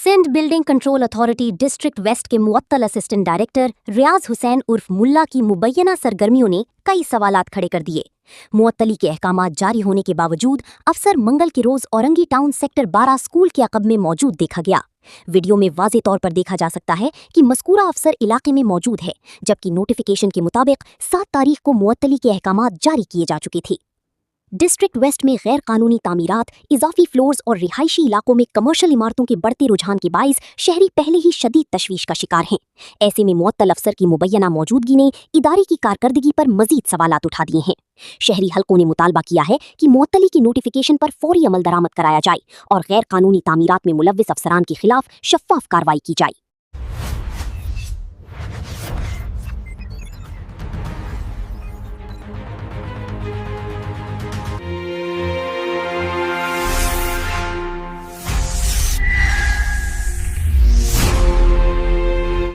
Sindh building control authority district west के मुअत्तल assistant director रियाज हुसैन उर्फ मुल्ला की मुबैयना सरगर्मियों ने कई सवालात खड़े कर दिए। मुअत्तली के अहकामात जारी होने के बावजूद अफसर मंगल के रोज औरंगी टाउन सेक्टर 12 स्कूल के अकब में मौजूद देखा गया। वीडियो में वाज़े तौर पर देखा जा सकता है कि मज़कूरा अफसर इलाके में मौजूद है, जबकि नोटिफिकेशन के मुताबिक 7 तारीख को मुअत्तली के अहकामात जारी किए जा चुके थे। डिस्ट्रिक्ट वेस्ट में गैर कानूनी तामीरात, इजाफी फ्लोर्स और रिहायशी इलाकों में कमर्शियल इमारतों के बढ़ते रुझान के बाइस शहरी पहले ही शदीद तशवीश का शिकार हैं। ऐसे में मुअत्तल अफसर की मुबैयना मौजूदगी ने इदारे की कारकर्दगी पर मजीद सवालात उठा दिए हैं। शहरी हलकों ने मुतालबा किया है कि मुअत्तली की नोटिफिकेशन पर फौरी अमल दरामद कराया जाए और गैर कानूनी तामीरात में मुलव्विस अफसरान के खिलाफ शफ़ाफ कार्रवाई की जाए।